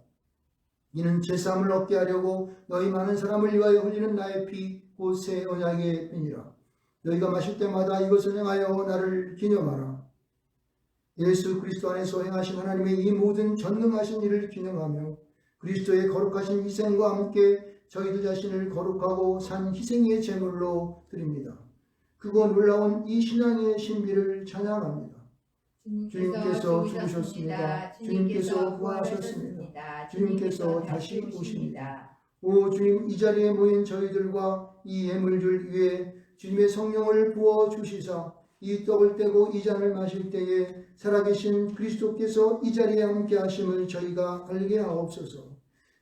이는 제사함을 얻게 하려고 너희 많은 사람을 위하여 흘리는 나의 피 곧 새 언약의 피니라. 너희가 마실 때마다 이것을 행하여 나를 기념하라. 예수 그리스도 안에서 행하신 하나님의 이 모든 전능하신 일을 기념하며 그리스도의 거룩하신 희생과 함께 저희들 자신을 거룩하고 산 희생의 제물로 드립니다. 그거 놀라운 이 신앙의 신비를 찬양합니다. 주님께서 죽으셨습니다. 주님께서 부활하셨습니다. 주님께서 다시 오십니다. 오 주님, 이 자리에 모인 저희들과 이 예물들 위에 주님의 성령을 부어 주시사 이 떡을 떼고 이 잔을 마실 때에 살아계신 그리스도께서 이 자리에 함께 하심을 저희가 알게 하옵소서.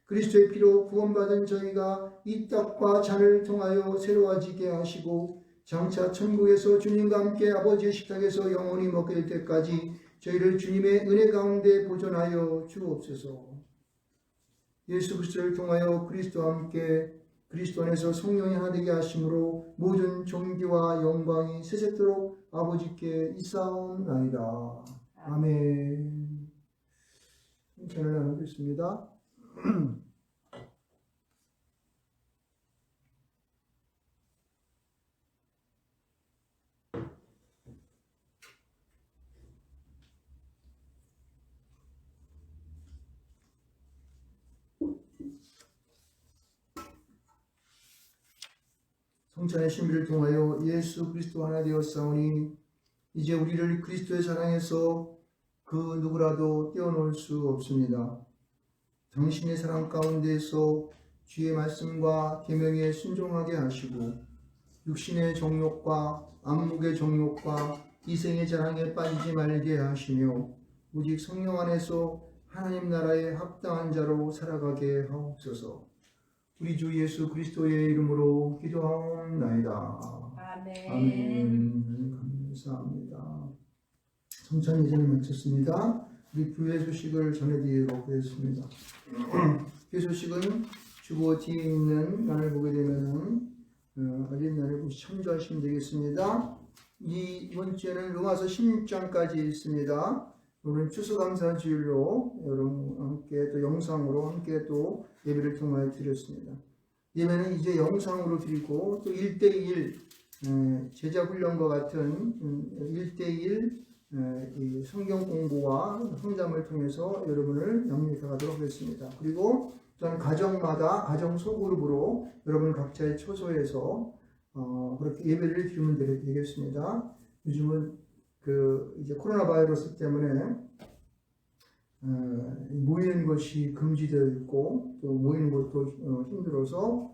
그리스도의 피로 구원받은 저희가 이 떡과 잔을 통하여 새로워지게 하시고 장차 천국에서 주님과 함께 아버지의 식탁에서 영원히 먹게 될 때까지 저희를 주님의 은혜 가운데 보존하여 주옵소서. 예수 그리스도를 통하여 그리스도와 함께 그리스도 안에서 성령이 하나 되게 하심으로 모든 존귀와 영광이 세세토록 아버지께 있사옵나이다. 아멘. 전을 나누겠습니다. 성찬의 신비를 통하여 예수 그리스도 하나 되었사오니 이제 우리를 그리스도의 사랑에서 그 누구라도 떼어놓을 수 없습니다. 당신의 사랑 가운데에서 주의 말씀과 계명에 순종하게 하시고 육신의 정욕과 안목의 정욕과 이생의 자랑에 빠지지 말게 하시며 오직 성령 안에서 하나님 나라의 합당한 자로 살아가게 하옵소서. 우리 주 예수 그리스도의 이름으로 기도하옵나이다. 아멘. 아멘. 감사합니다. 성찬 예전을 마쳤습니다. 우리 교회 소식을 전해드리도록 하겠습니다. 교회 소식은 주보 뒤에 있는 난을 보게 되면은 어린 날을 참조하시면 되겠습니다. 이번 주에는 로마서 16장까지 있습니다. 오늘 추수감사 주일로 여러분 함께 또 영상으로 함께 또 예배를 통하여 드렸습니다. 예배는 이제 영상으로 드리고 또 1대1 제자훈련과 같은 1대1 성경 공부와 상담을 통해서 여러분을 영리해 가도록 하겠습니다. 그리고 또한 가정마다 가정 소그룹으로 여러분 각자의 처소에서 그렇게 예배를 드리면 되겠습니다. 요즘은 이제 코로나 바이러스 때문에 모이는 것이 금지되어 있고 또 모이는 것도 힘들어서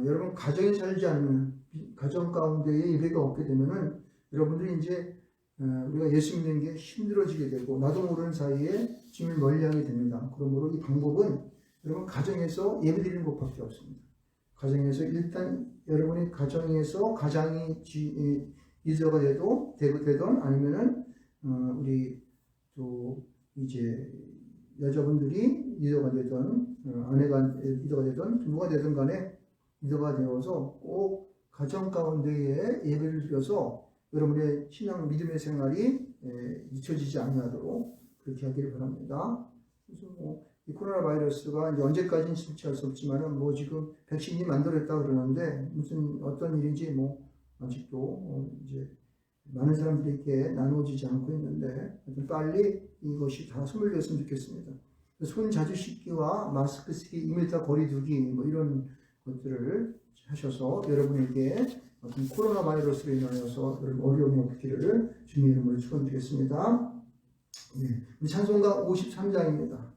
여러분 가정이 살지 않는 가정 가운데에 예배가 없게 되면은 여러분들이 이제 우리가 예수 믿는 게 힘들어지게 되고 나도 모르는 사이에 주님을 멀리하게 됩니다. 그러므로 이 방법은 여러분 가정에서 예배드리는 것밖에 없습니다. 가정에서 일단 여러분이 가정에서 가장이 리더가 되든 아니면은 우리 또 이제 여자분들이 리더가 되든 아내가 리더가 되든 누가 되든 간에 리더가 되어서 꼭 가정 가운데에 예배를 드려서 여러분의 신앙 믿음의 생활이 잊혀지지 아니하도록 그렇게 하기를 바랍니다. 그래서 이 코로나 바이러스가 이제 언제까지는 실체할 수 없지만은 지금 백신이 만들어졌다 그러는데 무슨 어떤 일인지 아직도 이제 많은 사람들에게 나누어지지 않고 있는데 빨리 이것이 다 소멸됐으면 좋겠습니다. 손 자주 씻기와 마스크 쓰기, 2m 거리 두기 이런 것들을 하셔서 여러분에게 어떤 코로나 바이러스로 인하여서 어려움이 없기를 주님의 이름으로 축원드리겠습니다. 네, 찬송가 53장입니다.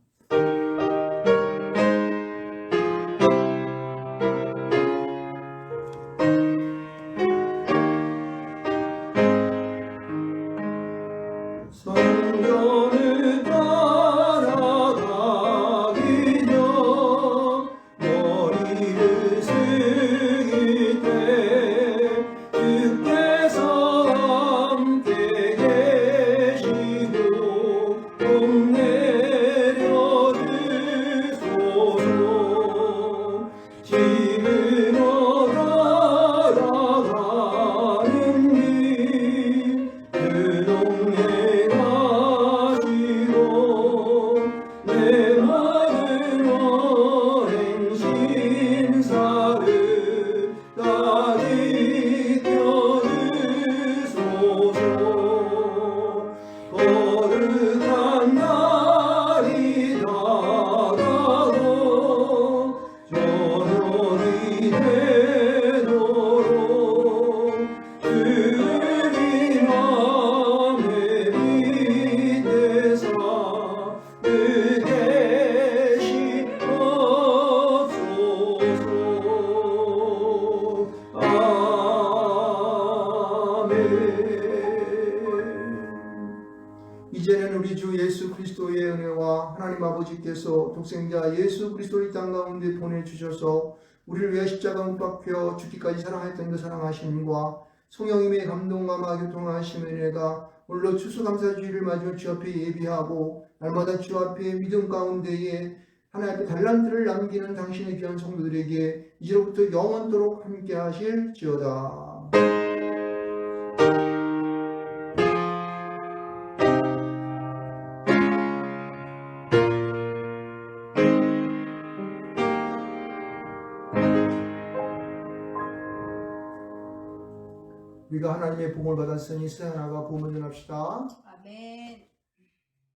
성경을 따라가기 전 머리를 숙일 때 주께서 함께 계시고 복 내려 이제는 우리 주 예수 그리스도의 은혜와 하나님 아버지께서 독생자 예수 그리스도를 이 땅 가운데 보내주셔서 우리를 위하여 십자가 못 박혀 죽기까지 사랑하였던 그 사랑하심과 성령님의 감동과 교통하심의 은혜가 홀로 추수감사주의를 맞으며 주 앞에 예비하고 날마다 주 앞에 믿음 가운데에 하나님 앞에 달란트를 남기는 당신의 귀한 성도들에게 이제로부터 영원토록 함께 하실지어다. 우리가 하나님의 복을 받았으니 세상나가 복을 전합시다. 아멘.